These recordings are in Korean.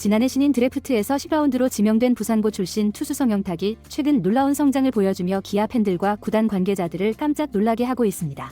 지난해 신인 드래프트에서 10라운드로 지명된 부산고 출신 투수 성영탁이 최근 놀라운 성장을 보여주며 기아 팬들과 구단 관계자들을 깜짝 놀라게 하고 있습니다.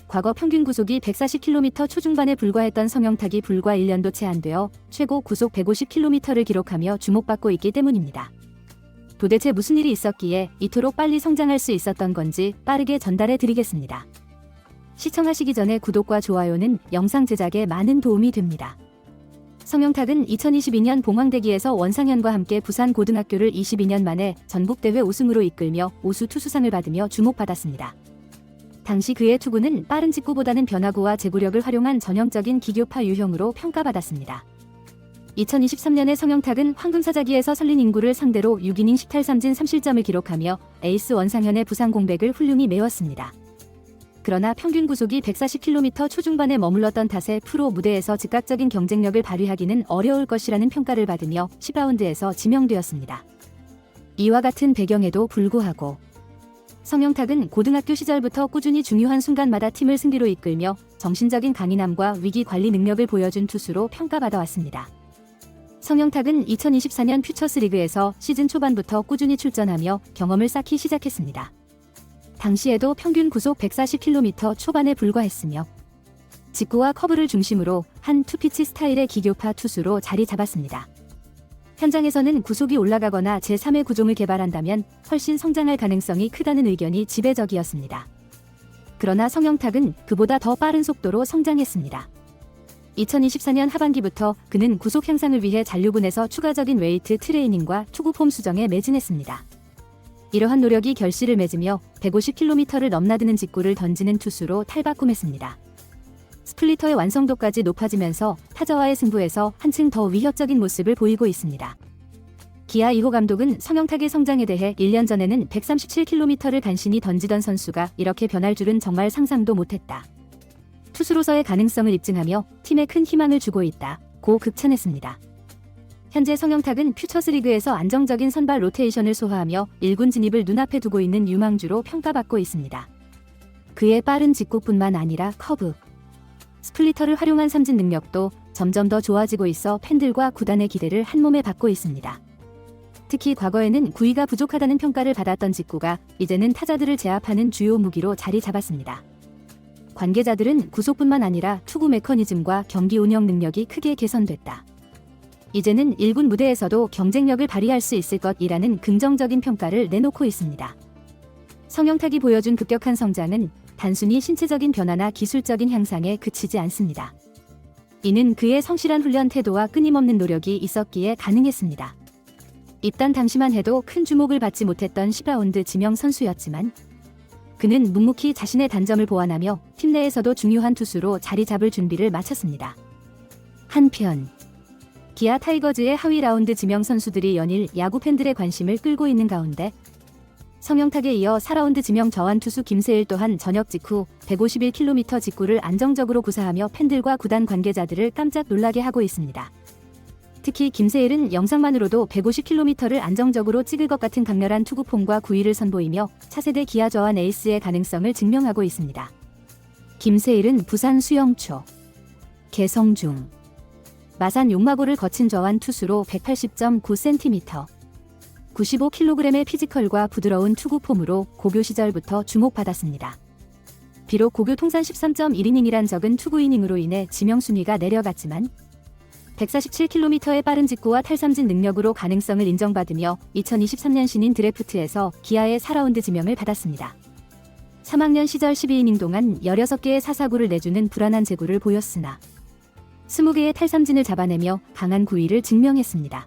과거 평균 구속이 140km 초중반에 불과했던 성영탁이 불과 1년도 채 안 되어 최고 구속 150km를 기록하며 주목받고 있기 때문입니다. 도대체 무슨 일이 있었기에 이토록 빨리 성장할 수 있었던 건지 빠르게 전달해 드리겠습니다. 시청하시기 전에 구독과 좋아요는 영상 제작에 많은 도움이 됩니다. 성영탁은 2022년 봉황대기에서 원상현과 함께 부산고등학교를 22년 만에 전국대회 우승으로 이끌며 우수 투수상을 받으며 주목받았습니다. 당시 그의 투구는 빠른 직구보다는 변화구와 제구력을 활용한 전형적인 기교파 유형으로 평가받았습니다. 2023년에 성영탁은 황금사자기에서 설린 인구를 상대로 6이닝 10탈3진 3실점을 기록하며 에이스 원상현의 부상 공백을 훌륭히 메웠습니다. 그러나 평균 구속이 140km 초중반에 머물렀던 탓에 프로 무대에서 즉각적인 경쟁력을 발휘하기는 어려울 것이라는 평가를 받으며 10라운드에서 지명되었습니다. 이와 같은 배경에도 불구하고 성영탁은 고등학교 시절부터 꾸준히 중요한 순간마다 팀을 승리로 이끌며 정신적인 강인함과 위기 관리 능력을 보여준 투수로 평가받아왔습니다. 성영탁은 2024년 퓨처스리그에서 시즌 초반부터 꾸준히 출전하며 경험을 쌓기 시작했습니다. 당시에도 평균 구속 140km 초반에 불과했으며 직구와 커브를 중심으로 한 투피치 스타일의 기교파 투수로 자리 잡았습니다. 현장에서는 구속이 올라가거나 제3의 구종을 개발한다면 훨씬 성장할 가능성이 크다는 의견이 지배적이었습니다. 그러나 성영탁은 그보다 더 빠른 속도로 성장했습니다. 2024년 하반기부터 그는 구속 향상을 위해 잔류분에서 추가적인 웨이트 트레이닝과 투구 폼 수정에 매진했습니다. 이러한 노력이 결실을 맺으며 150km를 넘나드는 직구를 던지는 투수로 탈바꿈했습니다. 스플리터의 완성도까지 높아지면서 타자와의 승부에서 한층 더 위협적인 모습을 보이고 있습니다. 기아 2호 감독은 성영탁의 성장에 대해 1년 전에는 137km를 간신히 던지던 선수가 이렇게 변할 줄은 정말 상상도 못했다. 투수로서의 가능성을 입증하며 팀에 큰 희망을 주고 있다고 극찬했습니다. 현재 성영탁은 퓨처스리그에서 안정적인 선발 로테이션을 소화하며 1군 진입을 눈앞에 두고 있는 유망주로 평가받고 있습니다. 그의 빠른 직구뿐만 아니라 커브, 스플리터를 활용한 삼진 능력도 점점 더 좋아지고 있어 팬들과 구단의 기대를 한몸에 받고 있습니다. 특히 과거에는 구위가 부족하다는 평가를 받았던 직구가 이제는 타자들을 제압하는 주요 무기로 자리 잡았습니다. 관계자들은 구속뿐만 아니라 투구 메커니즘과 경기 운영 능력이 크게 개선됐다. 이제는 1군 무대에서도 경쟁력을 발휘할 수 있을 것이라는 긍정적인 평가를 내놓고 있습니다. 성영탁이 보여준 급격한 성장은 단순히 신체적인 변화나 기술적인 향상에 그치지 않습니다. 이는 그의 성실한 훈련 태도와 끊임없는 노력이 있었기에 가능했습니다. 입단 당시만 해도 큰 주목을 받지 못했던 10라운드 지명 선수였지만 그는 묵묵히 자신의 단점을 보완하며 팀 내에서도 중요한 투수로 자리 잡을 준비를 마쳤습니다. 한편 기아 타이거즈의 하위 라운드 지명 선수들이 연일 야구 팬들의 관심을 끌고 있는 가운데 성영탁에 이어 4라운드 지명 저완 투수 김세일 또한 저녁 직후 151km 직구를 안정적으로 구사하며 팬들과 구단 관계자들을 깜짝 놀라게 하고 있습니다. 특히 김세일은 영상만으로도 150km를 안정적으로 찍을 것 같은 강렬한 투구폼과 구위를 선보이며 차세대 기아 저완 에이스의 가능성을 증명하고 있습니다. 김세일은 부산 수영초, 개성중, 마산 용마고를 거친 저완 투수로 180.9cm, 95kg의 피지컬과 부드러운 투구폼으로 고교 시절부터 주목받았습니다. 비록 고교 통산 13.1이닝이란 적은 투구 이닝으로 인해 지명 순위가 내려갔지만 147km의 빠른 직구와 탈삼진 능력으로 가능성을 인정받으며 2023년 신인 드래프트에서 기아의 4라운드 지명을 받았습니다. 3학년 시절 12이닝 동안 16개의 사사구를 내주는 불안한 제구를 보였으나 20개의 탈삼진을 잡아내며 강한 구위를 증명했습니다.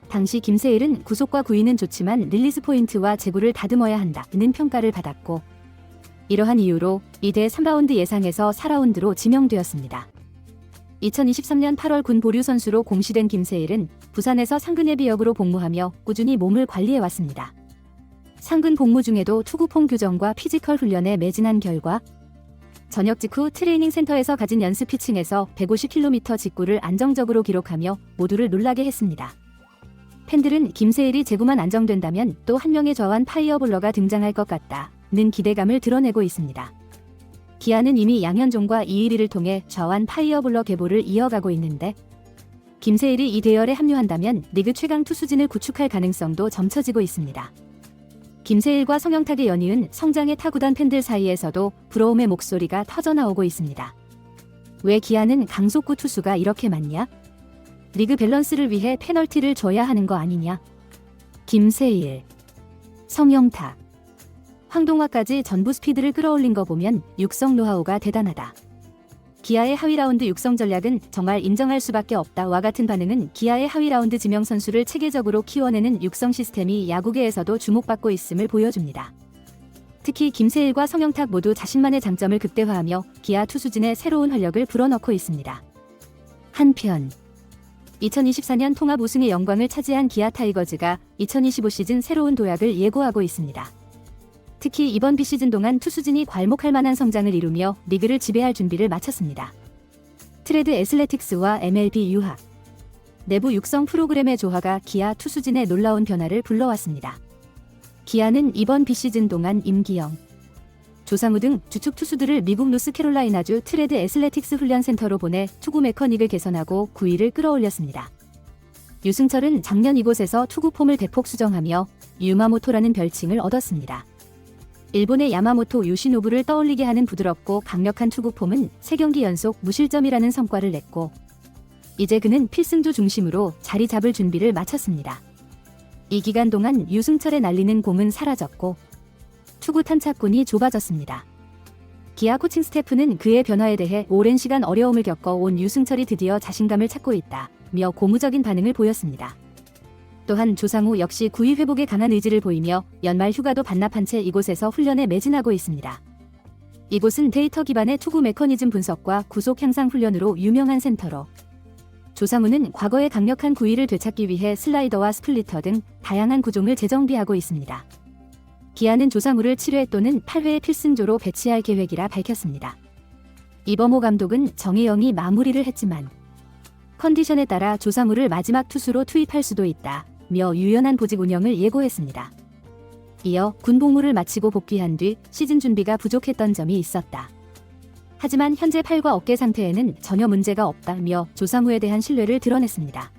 당시 김세일은 구속과 구위는 좋지만 릴리즈 포인트와 제구를 다듬어야 한다는 평가를 받았고 이러한 이유로 이대 3라운드 예상에서 4라운드로 지명되었습니다. 2023년 8월 군 보류 선수로 공시된 김세일은 부산에서 상근 예비역으로 복무하며 꾸준히 몸을 관리해왔습니다. 상근 복무 중에도 투구폼 교정과 피지컬 훈련에 매진한 결과 저녁 직후 트레이닝 센터에서 가진 연습 피칭에서 150km 직구를 안정적으로 기록하며 모두를 놀라게 했습니다. 팬들은 김세일이 제구만 안정된다면 또 한 명의 저완 파이어볼러가 등장할 것 같다는 기대감을 드러내고 있습니다. 기아는 이미 양현종과 이의리를 통해 저완 파이어볼러 계보를 이어가고 있는데 김세일이 이 대열에 합류한다면 리그 최강 투수진을 구축할 가능성도 점쳐지고 있습니다. 김세일과 성영탁의 연이은 성장의 타구단 팬들 사이에서도 부러움의 목소리가 터져나오고 있습니다. 왜 기아는 강속구 투수가 이렇게 많냐? 리그 밸런스를 위해 페널티를 줘야 하는 거 아니냐? 김세일, 성영탁, 황동화까지 전부 스피드를 끌어올린 거 보면 육성 노하우가 대단하다. 기아의 하위라운드 육성 전략은 정말 인정할 수밖에 없다와 같은 반응은 기아의 하위라운드 지명 선수를 체계적으로 키워내는 육성 시스템이 야구계에서도 주목받고 있음을 보여줍니다. 특히 김세일과 성영탁 모두 자신만의 장점을 극대화하며 기아 투수진에 새로운 활력을 불어넣고 있습니다. 한편 2024년 통합 우승의 영광을 차지한 기아 타이거즈가 2025 시즌 새로운 도약을 예고하고 있습니다. 특히 이번 비시즌 동안 투수진이 괄목할 만한 성장을 이루며 리그를 지배할 준비를 마쳤습니다. 트레드 애슬레틱스와 MLB 유학, 내부 육성 프로그램의 조화가 기아 투수진에 놀라운 변화를 불러왔습니다. 기아는 이번 비시즌 동안 임기영, 조상우 등 주축 투수들을 미국 노스캐롤라이나주 트레드 애슬레틱스 훈련센터로 보내 투구 메커닉을 개선하고 구위를 끌어올렸습니다. 유승철은 작년 이곳에서 투구 폼을 대폭 수정하며 유마모토라는 별칭을 얻었습니다. 일본의 야마모토 요시노부를 떠올리게 하는 부드럽고 강력한 투구 폼은 3경기 연속 무실점이라는 성과를 냈고 이제 그는 필승조 중심으로 자리 잡을 준비를 마쳤습니다. 이 기간 동안 유승철의 날리는 공은 사라졌고 투구 탄착군이 좁아졌습니다. 기아 코칭 스태프는 그의 변화에 대해 오랜 시간 어려움을 겪어온 유승철이 드디어 자신감을 찾고 있다며 고무적인 반응을 보였습니다. 또한 조상우 역시 구위 회복에 강한 의지를 보이며 연말 휴가도 반납한 채 이곳에서 훈련에 매진하고 있습니다. 이곳은 데이터 기반의 투구 메커니즘 분석과 구속 향상 훈련으로 유명한 센터로 조상우는 과거의 강력한 구위를 되찾기 위해 슬라이더와 스플리터 등 다양한 구종을 재정비하고 있습니다. 기아는 조상우를 7회 또는 8회의 필승조로 배치할 계획이라 밝혔습니다. 이범호 감독은 정혜영이 마무리를 했지만 컨디션에 따라 조상우를 마지막 투수로 투입할 수도 있다며 유연한 보직 운영을 예고했습니다. 이어 군 복무를 마치고 복귀한 뒤 시즌 준비가 부족했던 점이 있었다. 하지만 현재 팔과 어깨 상태에는 전혀 문제가 없다며 조상우에 대한 신뢰를 드러냈습니다.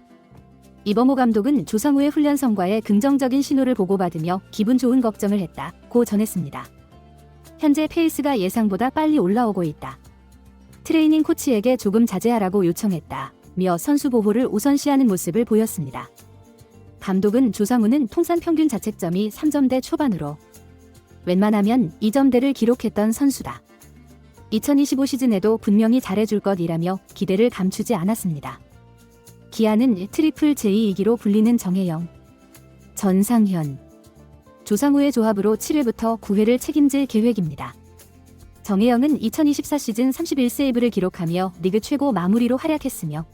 이범호 감독은 조상우의 훈련 성과에 긍정적인 신호를 보고받으며 기분 좋은 걱정을 했다고 전했습니다. 현재 페이스가 예상보다 빨리 올라오고 있다. 트레이닝 코치에게 조금 자제하라고 요청했다며 선수 보호를 우선시하는 모습을 보였습니다. 감독은 조상우는 통산 평균 자책점이 3점대 초반으로 웬만하면 2점대를 기록했던 선수다. 2025 시즌에도 분명히 잘해줄 것이라며 기대를 감추지 않았습니다. 기아는 트리플 J2기로 불리는 정혜영, 전상현, 조상우의 조합으로 7회부터 9회를 책임질 계획입니다. 정혜영은 2024 시즌 31세이브를 기록하며 리그 최고 마무리로 활약했으며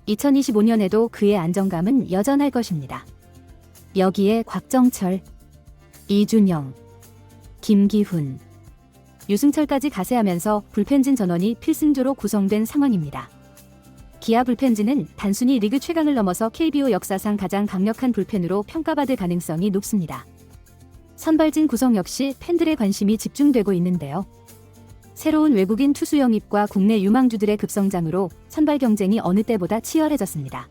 2025년에도 그의 안정감은 여전할 것입니다. 여기에 곽정철, 이준영, 김기훈, 유승철까지 가세하면서 불펜진 전원이 필승조로 구성된 상황입니다. 기아 불펜진은 단순히 리그 최강을 넘어서 KBO 역사상 가장 강력한 불펜으로 평가받을 가능성이 높습니다. 선발진 구성 역시 팬들의 관심이 집중되고 있는데요. 새로운 외국인 투수 영입과 국내 유망주들의 급성장으로 선발 경쟁이 어느 때보다 치열해졌습니다.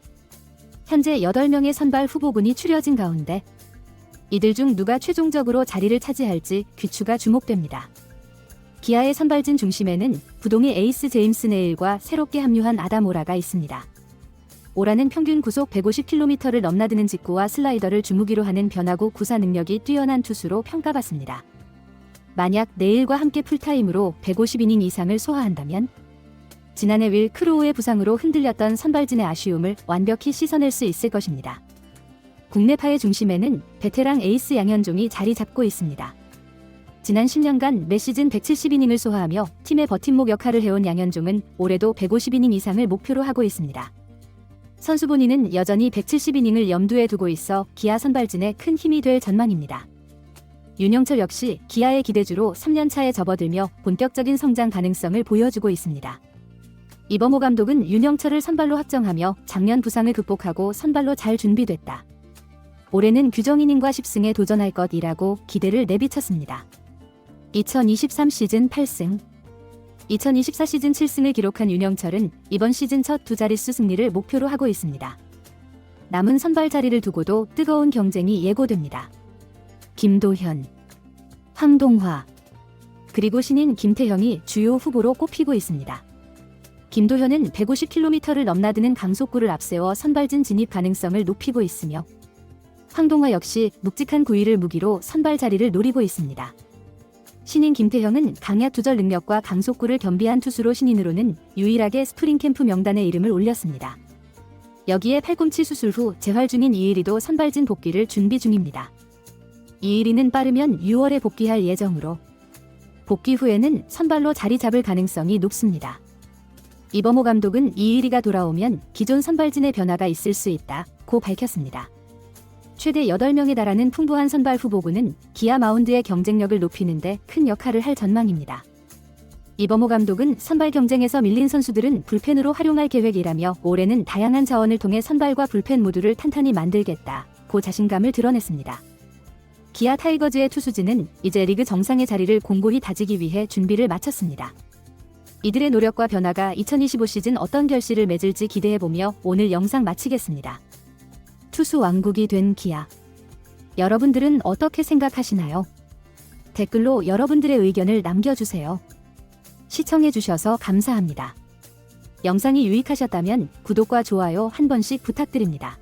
현재 8명의 선발 후보군이 추려진 가운데 이들 중 누가 최종적으로 자리를 차지할지 귀추가 주목됩니다. 기아의 선발진 중심에는 부동의 에이스 제임스 네일과 새롭게 합류한 아담 오라가 있습니다. 오라는 평균 구속 150km를 넘나드는 직구와 슬라이더를 주무기로 하는 변화구 구사 능력이 뛰어난 투수로 평가받습니다. 만약 네일과 함께 풀타임으로 150이닝 이상을 소화한다면 지난해 윌 크로우의 부상으로 흔들렸던 선발진의 아쉬움을 완벽히 씻어낼 수 있을 것입니다. 국내파의 중심에는 베테랑 에이스 양현종이 자리 잡고 있습니다. 지난 10년간 매 시즌 170이닝을 소화하며 팀의 버팀목 역할을 해온 양현종은 올해도 150이닝 이상을 목표로 하고 있습니다. 선수 본인은 여전히 170이닝을 염두에 두고 있어 기아 선발진에 큰 힘이 될 전망입니다. 윤영철 역시 기아의 기대주로 3년차에 접어들며 본격적인 성장 가능성을 보여주고 있습니다. 이범호 감독은 윤영철을 선발로 확정하며 작년 부상을 극복하고 선발로 잘 준비됐다. 올해는 규정이닝과 10승에 도전할 것이라고 기대를 내비쳤습니다. 2023 시즌 8승, 2024 시즌 7승을 기록한 윤영철은 이번 시즌 첫 두 자릿수 승리를 목표로 하고 있습니다. 남은 선발 자리를 두고도 뜨거운 경쟁이 예고됩니다. 김도현, 황동화, 그리고 신인 김태형이 주요 후보로 꼽히고 있습니다. 김도현은 150km를 넘나드는 강속구를 앞세워 선발진 진입 가능성을 높이고 있으며 황동화 역시 묵직한 구위를 무기로 선발 자리를 노리고 있습니다. 신인 김태형은 강약 조절 능력과 강속구를 겸비한 투수로 신인으로는 유일하게 스프링 캠프 명단에 이름을 올렸습니다. 여기에 팔꿈치 수술 후 재활 중인 이일이도 선발진 복귀를 준비 중입니다. 이일이는 빠르면 6월에 복귀할 예정으로 복귀 후에는 선발로 자리 잡을 가능성이 높습니다. 이범호 감독은 이일이가 돌아오면 기존 선발진의 변화가 있을 수 있다고 밝혔습니다. 최대 8명에 달하는 풍부한 선발 후보군은 기아 마운드의 경쟁력을 높이는 데 큰 역할을 할 전망입니다. 이범호 감독은 선발 경쟁에서 밀린 선수들은 불펜으로 활용할 계획이라며 올해는 다양한 자원을 통해 선발과 불펜 모두를 탄탄히 만들겠다고 자신감을 드러냈습니다. 기아 타이거즈의 투수진은 이제 리그 정상의 자리를 공고히 다지기 위해 준비를 마쳤습니다. 이들의 노력과 변화가 2025 시즌 어떤 결실을 맺을지 기대해보며 오늘 영상 마치겠습니다. 투수 왕국이 된 기아. 여러분들은 어떻게 생각하시나요? 댓글로 여러분들의 의견을 남겨주세요. 시청해주셔서 감사합니다. 영상이 유익하셨다면 구독과 좋아요 한 번씩 부탁드립니다.